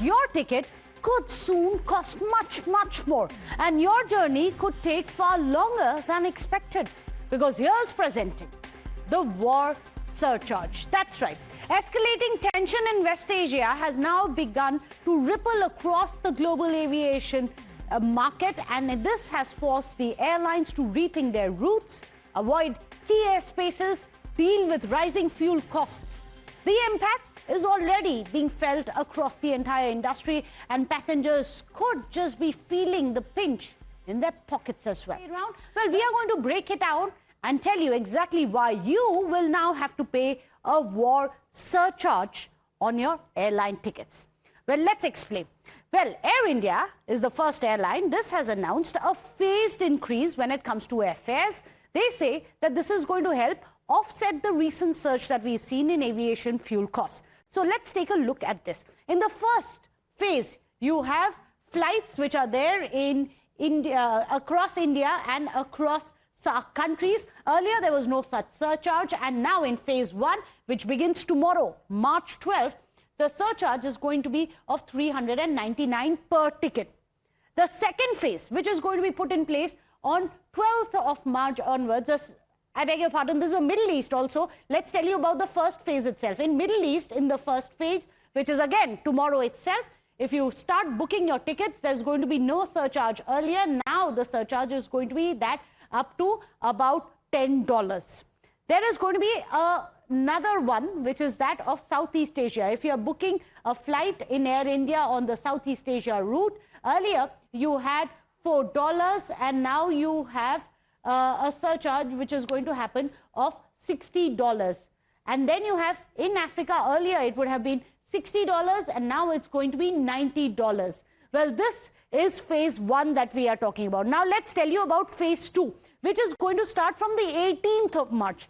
your ticket could soon cost much more, and your journey could take far longer than expected. Because here's presenting the war surcharge. That's right. Escalating tension in West Asia has now begun to ripple across the global aviation market, and this has forced the airlines to rethink their routes, avoid key airspaces, deal with rising fuel costs. The impact is already being felt across the entire industry, and passengers could just be feeling the pinch in their pockets as well. Well, we are going to break it out and tell you exactly why you will now have to pay a war surcharge on your airline tickets. Well, let's explain. Well, Air India is the first airline. This has announced a phased increase when it comes to airfares. They say that this is going to help offset the recent surge that we've seen in aviation fuel costs. So let's take a look at this. In the first phase, you have flights which are there in India, across India and across countries. Earlier, there was no such surcharge, and now in phase 1, which begins tomorrow, March 12th, the surcharge is going to be of $399 per ticket. The second phase, which is going to be put in place on 12th of March onwards, I beg your pardon, this is the Middle East also. Let's tell you about the first phase itself. In Middle East, in the first phase, which is again tomorrow itself, if you start booking your tickets, there's going to be no surcharge earlier. Now the surcharge is going to be that up to about $10. There is going to be another one, which is that of Southeast Asia. If you're booking a flight in Air India on the Southeast Asia route, earlier you had $4, and now you have a surcharge which is going to happen of $60. And then you have in Africa, earlier it would have been $60, and now it's going to be $90. Well, this is phase 1 that we are talking about. Now let's tell you about phase 2, which is going to start from the 18th of March.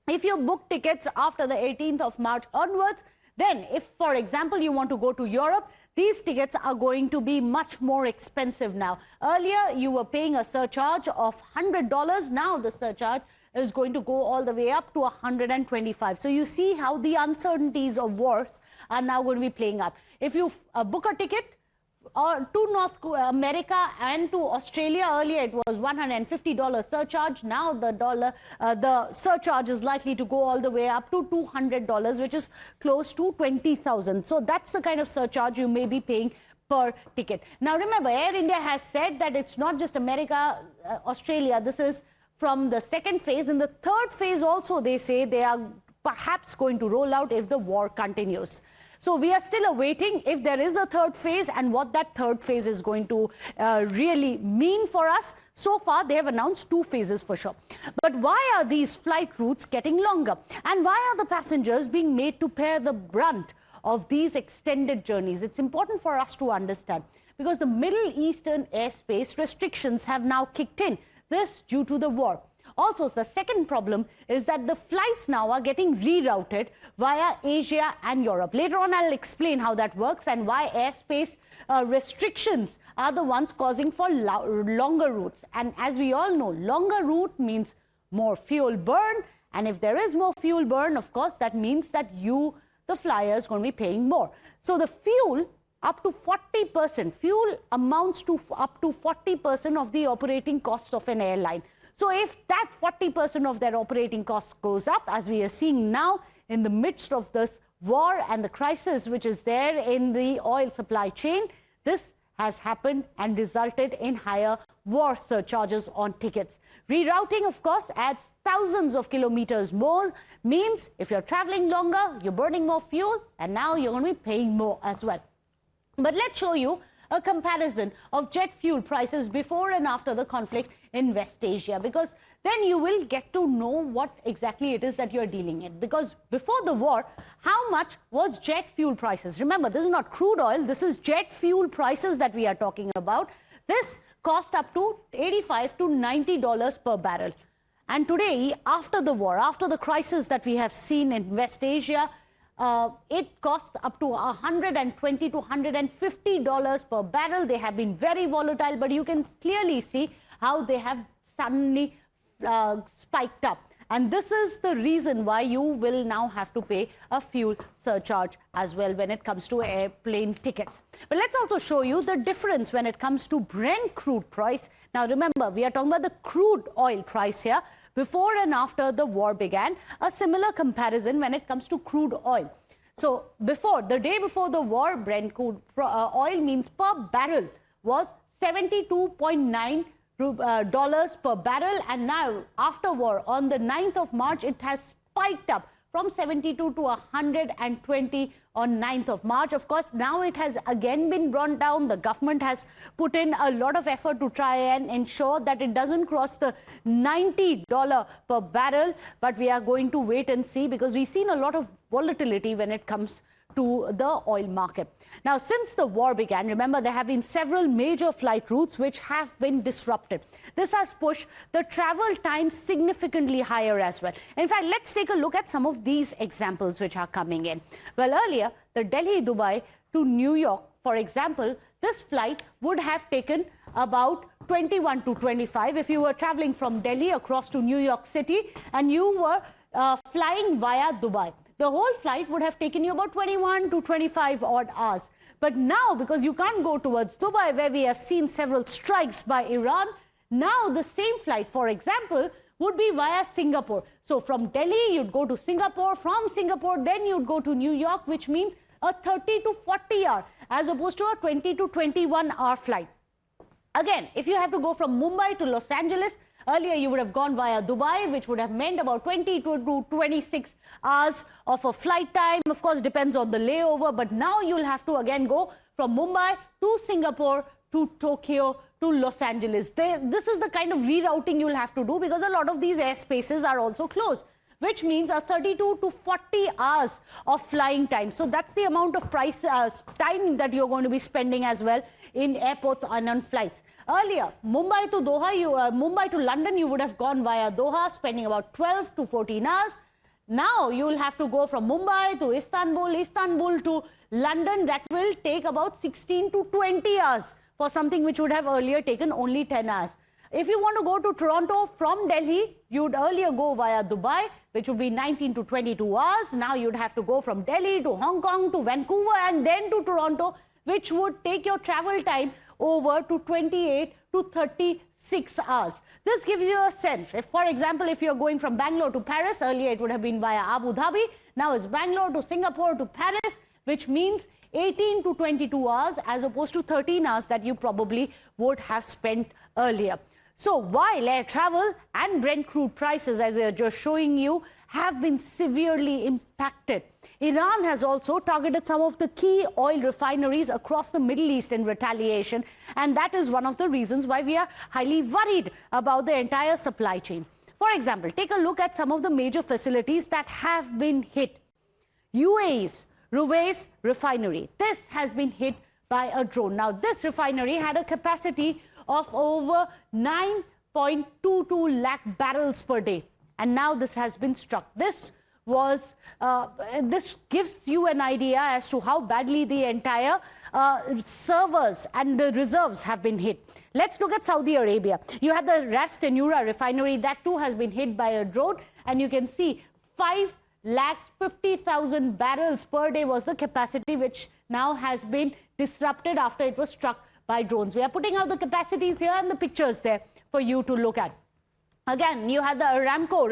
If you book tickets after the 18th of March onwards, then if, for example, you want to go to Europe, these tickets are going to be much more expensive now. Earlier, you were paying a surcharge of $100. Now the surcharge is going to go all the way up to $125. So you see how the uncertainties of wars are now going to be playing up. If you book a ticket to North America and to Australia, earlier it was $150 surcharge. Now the surcharge is likely to go all the way up to $200, which is close to 20,000. So that's the kind of surcharge you may be paying per ticket. Now remember, Air India has said that it's not just America, Australia. This is from the second phase. In the third phase also, they say they are perhaps going to roll out if the war continues. So we are still awaiting if there is a third phase and what that third phase is going to really mean for us. So far, they have announced 2 phases for sure. But why are these flight routes getting longer? And why are the passengers being made to bear the brunt of these extended journeys? It's important for us to understand, because the Middle Eastern airspace restrictions have now kicked in. This due to the war. Also, the second problem is that the flights now are getting rerouted via Asia and Europe. Later on, I'll explain how that works and why airspace restrictions are the ones causing for longer routes. And as we all know, longer route means more fuel burn. And if there is more fuel burn, of course, that means that you, the flyer, is going to be paying more. So the fuel, up to 40%, fuel amounts to up to 40% of the operating costs of an airline. So if that 40% of their operating costs goes up, as we are seeing now in the midst of this war and the crisis which is there in the oil supply chain, this has happened and resulted in higher war surcharges on tickets. Rerouting, of course, adds thousands of kilometers more, means if you're traveling longer, you're burning more fuel, and now you're going to be paying more as well. But let's show you a comparison of jet fuel prices before and after the conflict in West Asia, because then you will get to know what exactly it is that you're dealing in. Because before the war, how much was jet fuel prices? Remember, this is not crude oil, this is jet fuel prices that we are talking about. This cost up to $85 to $90 per barrel. And today, after the war, after the crisis that we have seen in West Asia, it costs up to $120 to $150 per barrel. They have been very volatile, but you can clearly see how they have suddenly spiked up. And this is the reason why you will now have to pay a fuel surcharge as well when it comes to airplane tickets. But let's also show you the difference when it comes to Brent crude price. Now remember, we are talking about the crude oil price here before and after the war began. A similar comparison when it comes to crude oil. So the day before the war, Brent crude oil means per barrel was $72.9 per barrel, and now after war on the 9th of March it has spiked up from 72 to 120 on 9th of March. Of course, now it has again been brought down. The government has put in a lot of effort to try and ensure that it doesn't cross the $90 per barrel, but we are going to wait and see, because we've seen a lot of volatility when it comes to the oil market. Now, since the war began, remember, there have been several major flight routes which have been disrupted. This has pushed the travel time significantly higher as well. In fact, let's take a look at some of these examples which are coming in. Well, earlier, the Delhi-Dubai to New York, for example, this flight would have taken about 21 to 25 if you were traveling from Delhi across to New York City and you were flying via Dubai. The whole flight would have taken you about 21 to 25 odd hours. But now, because you can't go towards Dubai, where we have seen several strikes by Iran, now the same flight, for example, would be via Singapore. So from Delhi, you'd go to Singapore. From Singapore, then you'd go to New York, which means a 30 to 40 hour as opposed to a 20 to 21 hour flight. Again, if you have to go from Mumbai to Los Angeles, earlier you would have gone via Dubai, which would have meant about 20 to 26 hours of a flight time. Of course, depends on the layover, but now you'll have to again go from Mumbai to Singapore to Tokyo to Los Angeles. This is the kind of rerouting you'll have to do, because a lot of these airspaces are also closed, which means a 32 to 40 hours of flying time. So that's the amount of time that you're going to be spending as well in airports and on flights. Earlier, Mumbai to Mumbai to London, you would have gone via Doha, spending about 12 to 14 hours. Now you will have to go from Mumbai to Istanbul, Istanbul to London. That will take about 16 to 20 hours for something which would have earlier taken only 10 hours. If you want to go to Toronto from Delhi, you would earlier go via Dubai, which would be 19 to 22 hours. Now you'd have to go from Delhi to Hong Kong to Vancouver and then to Toronto, which would take your travel time over to 28 to 36 hours. This gives you a sense. If, for example, if you're going from Bangalore to Paris, earlier it would have been via Abu Dhabi. Now it's Bangalore to Singapore to Paris, which means 18 to 22 hours as opposed to 13 hours that you probably would have spent earlier. So while air travel and Brent crude prices, as we are just showing you, have been severely impacted, Iran has also targeted some of the key oil refineries across the Middle East in retaliation, and that is one of the reasons why we are highly worried about the entire supply chain. For example, take a look at some of the major facilities that have been hit. UAE's Ruwais refinery. This has been hit by a drone. Now, this refinery had a capacity of over 9.22 lakh barrels per day, and now this has been struck. This gives you an idea as to how badly the entire servers and the reserves have been hit. Let's look at Saudi Arabia. You had the Ras Tanura refinery. That too has been hit by a drone, and you can see 5,50,000 barrels per day was the capacity, which now has been disrupted after it was struck by drones. We are putting out the capacities here and the pictures there for you to look at. Again, you had the Aramco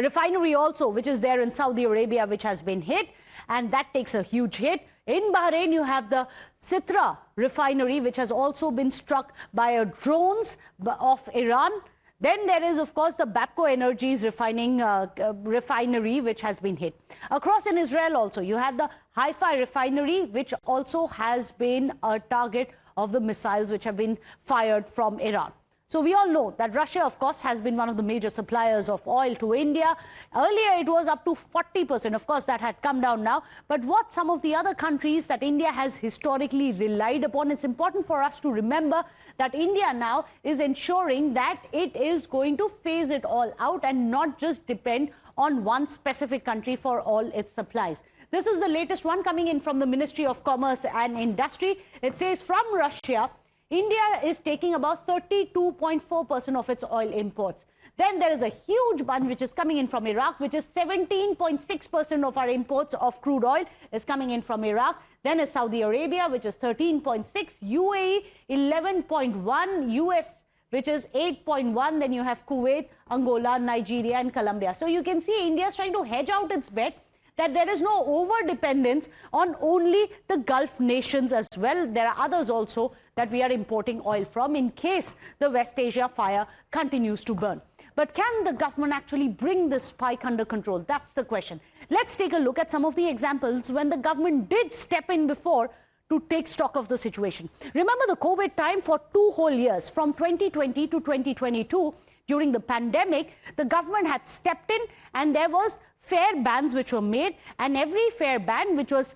refinery also, which is there in Saudi Arabia, which has been hit, and that takes a huge hit. In Bahrain, you have the Sitra refinery, which has also been struck by drones of Iran. Then there is, of course, the Bapco Energy's refinery, which has been hit. Across in Israel also, you had the Haifa refinery, which also has been a target of the missiles which have been fired from Iran. So we all know that Russia, of course, has been one of the major suppliers of oil to India. Earlier, it was up to 40%. Of course, that had come down now. But what some of the other countries that India has historically relied upon, it's important for us to remember that India now is ensuring that it is going to phase it all out and not just depend on one specific country for all its supplies. This is the latest one coming in from the Ministry of Commerce and Industry. It says from Russia, India is taking about 32.4% of its oil imports. Then there is a huge bunch which is coming in from Iraq, which is 17.6% of our imports of crude oil is coming in from Iraq. Then is Saudi Arabia, which is 13.6, UAE 11.1, US which is 8.1. Then you have Kuwait, Angola, Nigeria and Colombia. So you can see India is trying to hedge out its bet that there is no over-dependence on only the Gulf nations as well. There are others also that we are importing oil from in case the West Asia fire continues to burn. But can the government actually bring this spike under control? That's the question. Let's take a look at some of the examples when the government did step in before to take stock of the situation. Remember the COVID time for 2 whole years, from 2020 to 2022, during the pandemic, the government had stepped in and there was fare bans which were made, and every fare ban which was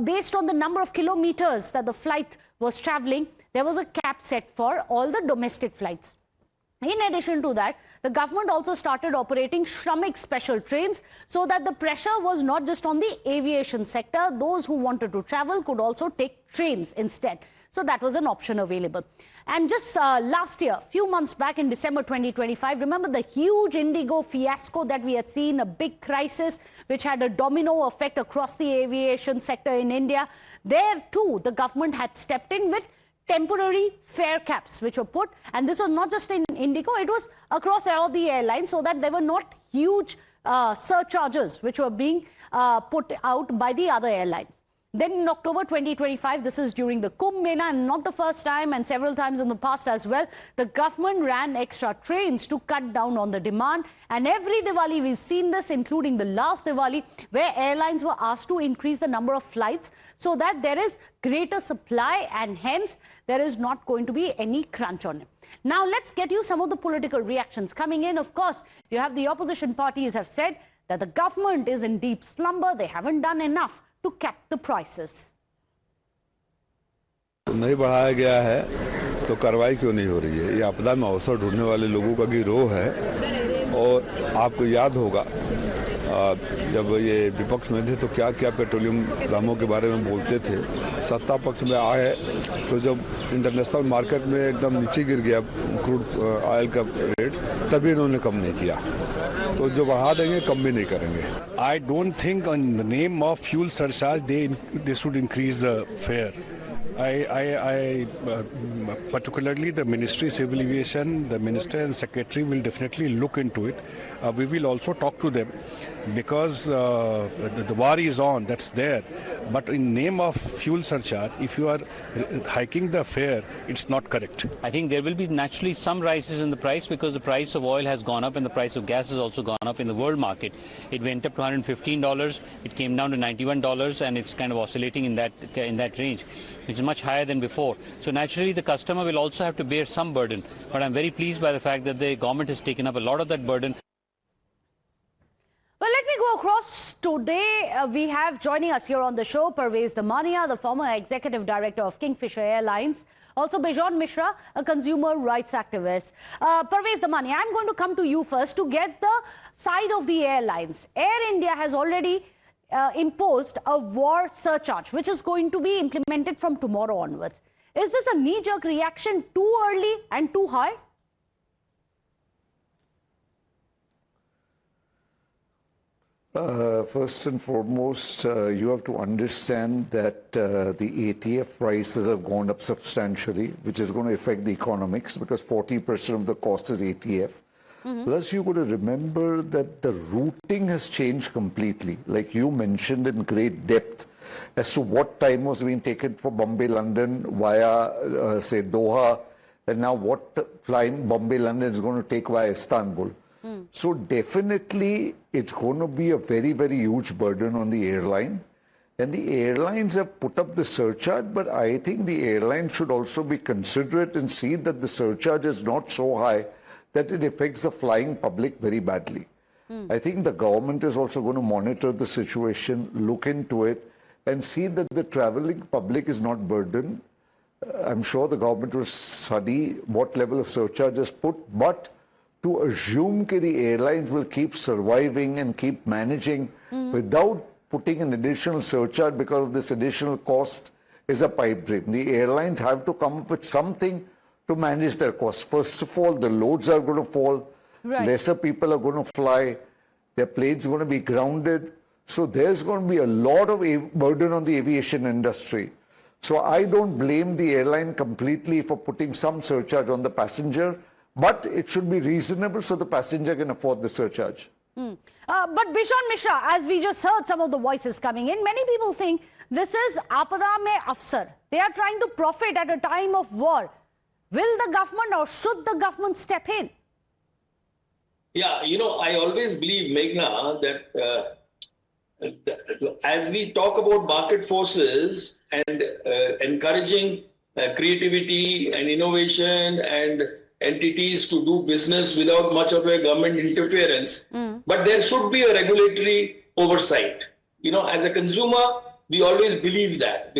based on the number of kilometers that the flight was traveling, there was a cap set for all the domestic flights. In addition to that, the government also started operating Shramik special trains so that the pressure was not just on the aviation sector. Those who wanted to travel could also take trains instead. So that was an option available. And just last year, few months back in December 2025, remember the huge Indigo fiasco that we had seen, a big crisis which had a domino effect across the aviation sector in India. There too, the government had stepped in with temporary fare caps which were put, and this was not just in Indigo, it was across all the airlines, so that there were not huge surcharges which were being put out by the other airlines. Then in October 2025, this is during the Kumbh Mela, and not the first time, and several times in the past as well, the government ran extra trains to cut down on the demand. And every Diwali we've seen this, including the last Diwali, where airlines were asked to increase the number of flights so that there is greater supply and hence there is not going to be any crunch on it. Now let's get you some of the political reactions coming in. Of course, you have the opposition parties have said that the government is in deep slumber. They haven't done enough to cap the prices. नहीं बढ़ाया गया है तो कार्रवाई क्यों नहीं हो रही है? ये आपदा में अवसर ढूंढने वाले लोगों का गिरोह है। और आपको याद होगा जब ये विपक्ष में थे तो क्या क्या पेट्रोलियम दामों के बारे में बोलते थे। सत्ता पक्ष में आए तो जब इंटरनेशनल मार्केट में एकदम नीचे गिर गया क्रूड ऑयल का रेट, तभी इन्होंने कम नहीं किया। तो जो बढ़ा देंगे कम भी नहीं करेंगे। I don't think on the name of fuel surcharge they should increase the fare. Particularly the Ministry Civil Aviation, the Minister and Secretary will definitely look into it. We will also talk to them because the war is on, that's there. But in name of fuel surcharge, if you are hiking the fare, it's not correct. I think there will be naturally some rises in the price because the price of oil has gone up and the price of gas has also gone up in the world market. It went up to $115, it came down to $91, and it's kind of oscillating in that range, which is much higher than before. So naturally the customer will also have to bear some burden. But I'm very pleased by the fact that the government has taken up a lot of that burden. Well, let me go across today. We have joining us here on the show Parvez Damania, the former executive director of Kingfisher Airlines. Also Bijon Mishra, a consumer rights activist. Parvez Damania, I'm going to come to you first to get the side of the airlines. Air India has already imposed a war surcharge, which is going to be implemented from tomorrow onwards. Is this a knee-jerk reaction, too early and too high? First and foremost, you have to understand that the ATF prices have gone up substantially, which is going to affect the economics because 40% of the cost is ATF. Plus, you've got to remember that the routing has changed completely, like you mentioned in great depth, as to what time was being taken for Bombay-London via, say, Doha, and now what flying Bombay-London is going to take via Istanbul. So definitely, it's going to be a very, very huge burden on the airline. And the airlines have put up the surcharge, but I think the airline should also be considerate and see that the surcharge is not so high that it affects the flying public very badly. I think the government is also going to monitor the situation, look into it, and see that the traveling public is not burdened. I'm sure the government will study what level of surcharge is put, but to assume that the airlines will keep surviving and keep managing without putting an additional surcharge because of this additional cost is a pipe dream. The airlines have to come up with something to manage their costs. First of all, the loads are going to fall. Right. Lesser people are going to fly. Their planes are going to be grounded. So there's going to be a lot of burden on the aviation industry. So I don't blame the airline completely for putting some surcharge on the passenger, but it should be reasonable so the passenger can afford the surcharge. But Bishan Mishra, as we just heard some of the voices coming in, many people think this is Apada Mein Afsar. They are trying to profit at a time of war. Will the government or should the government step in? Yeah, I always believe, Meghna, that as we talk about market forces and encouraging creativity and innovation and entities to do business without much of a government interference, but there should be a regulatory oversight. As a consumer, we always believe that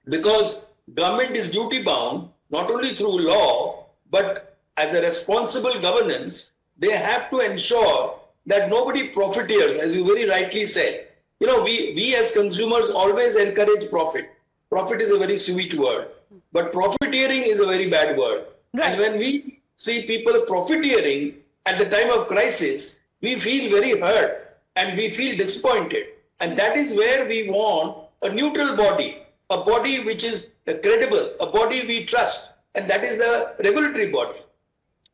because government is duty bound, not only through law, but as a responsible governance, they have to ensure that nobody profiteers, as you very rightly said. We as consumers always encourage profit. Profit is a very sweet word, but profiteering is a very bad word. Right. And when we see people profiteering at the time of crisis, we feel very hurt and we feel disappointed. And that is where we want a neutral body, a body which is credible, a body we trust, and that is the regulatory body.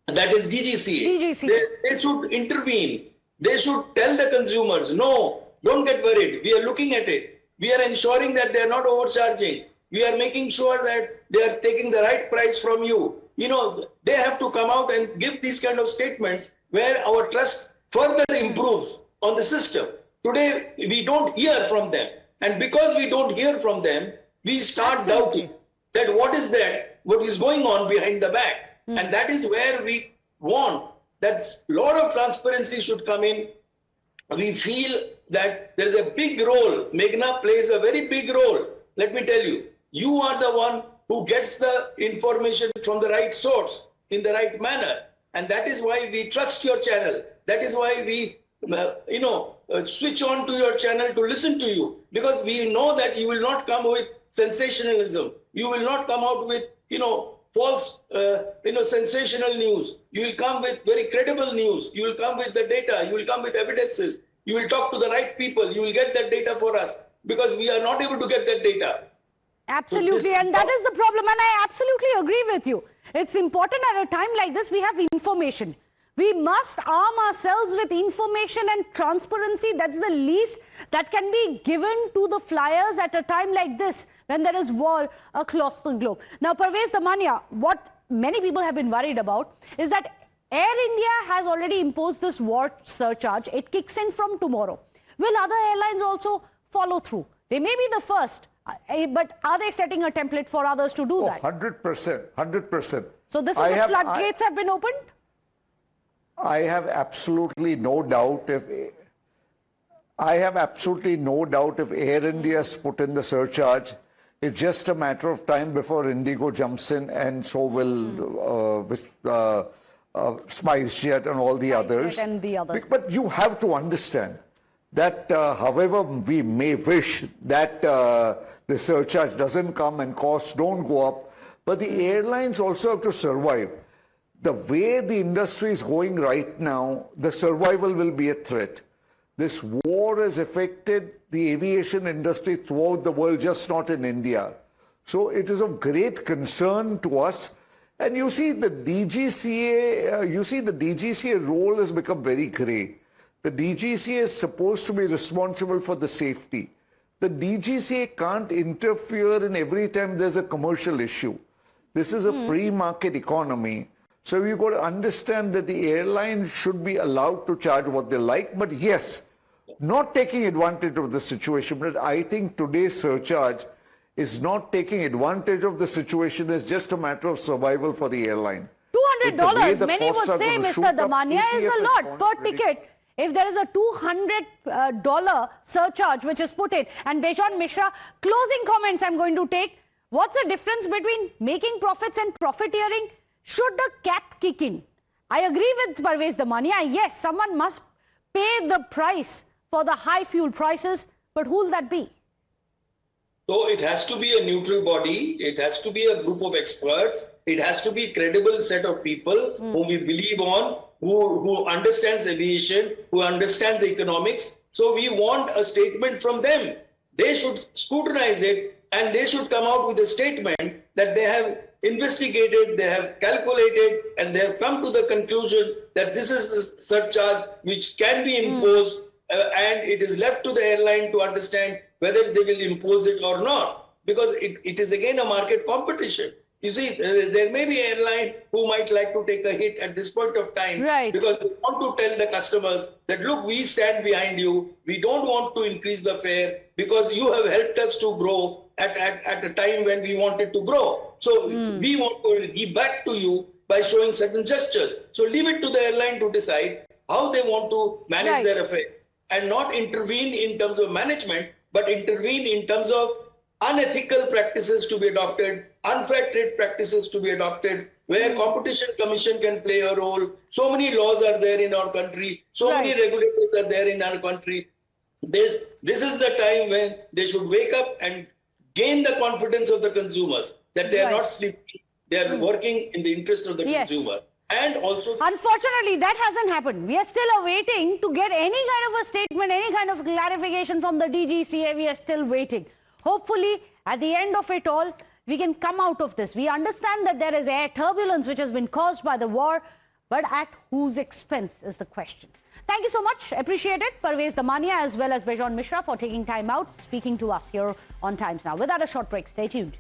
That is DGCA. They should intervene. They should tell the consumers, no, don't get worried. We are looking at it. We are ensuring that they are not overcharging. We are making sure that they are taking the right price from you. They have to come out and give these kind of statements where our trust further improves on the system. Today, we don't hear from them. And because we don't hear from them, we start doubting that what is going on behind the back. And that is where we want that a lot of transparency should come in. We feel that there is a big role. Meghna plays a very big role. Let me tell you, you are the one who gets the information from the right source in the right manner. And that is why we trust your channel. That is why we, switch on to your channel to listen to you. Because we know that you will not come with sensationalism. You will not come out with, false, sensational news. You will come with very credible news. You will come with the data. You will come with evidences. You will talk to the right people. You will get that data for us because we are not able to get that data. Absolutely. And that is the problem. And I absolutely agree with you. It's important at a time like this, we have information. We must arm ourselves with information and transparency. That's the least that can be given to the flyers at a time like this, when there is war across the globe. Now, Parvez Damania, what many people have been worried about is that Air India has already imposed this war surcharge. It kicks in from tomorrow. Will other airlines also follow through? They may be the first, but are they setting a template for others to do that? 100%, 100%. So this is the floodgates have been opened? I have absolutely no doubt if Air India's put in the surcharge. It's just a matter of time before Indigo jumps in, and so will SpiceJet and all the others. But you have to understand that however we may wish that the surcharge doesn't come and costs don't go up, but the airlines also have to survive. The way the industry is going right now, the survival will be a threat. This war has affected the aviation industry throughout the world, just not in India. So it is of great concern to us. And you see the DGCA role has become very grey. The DGCA is supposed to be responsible for the safety. The DGCA can't interfere in every time there's a commercial issue. This is a free market economy. So you've got to understand that the airline should be allowed to charge what they like. But yes, not taking advantage of the situation. But I think today's surcharge is not taking advantage of the situation. It's just a matter of survival for the airline. $200, many would say, Mr. Damania, is a lot per ticket. If there is a $200 surcharge which is put in, and Bishan Mishra, closing comments I'm going to take. What's the difference between making profits and profiteering? Should the cap kick in? I agree with Parvez Damania. Yes, someone must pay the price for the high fuel prices, but who will that be? So it has to be a neutral body. It has to be a group of experts. It has to be a credible set of people whom we believe on. who understands aviation, who understands the economics. So we want a statement from them. They should scrutinize it and they should come out with a statement that they have investigated, they have calculated, and they have come to the conclusion that this is the surcharge which can be imposed, and it is left to the airline to understand whether they will impose it or not, because it is again a market competition. You see, there may be an airline who might like to take a hit at this point of time, right, because they want to tell the customers that, look, we stand behind you. We don't want to increase the fare because you have helped us to grow at a time when we wanted to grow. So we want to give back to you by showing certain gestures. So leave it to the airline to decide how they want to manage their affairs, and not intervene in terms of management, but intervene in terms of unethical practices to be adopted, unfair trade practices to be adopted, where competition commission can play a role. So many laws are there in our country. So many regulators are there in our country. This is the time when they should wake up and gain the confidence of the consumers, that they are not sleeping. They are working in the interest of the consumer. And also, unfortunately, that hasn't happened. We are still awaiting to get any kind of a statement, any kind of clarification from the DGCA. We are still waiting. Hopefully, at the end of it all, we can come out of this. We understand that there is air turbulence which has been caused by the war, but at whose expense is the question. Thank you so much. Appreciate it. Parvez Damania as well as Bejon Mishra for taking time out, speaking to us here on Times Now. Without a short break, stay tuned.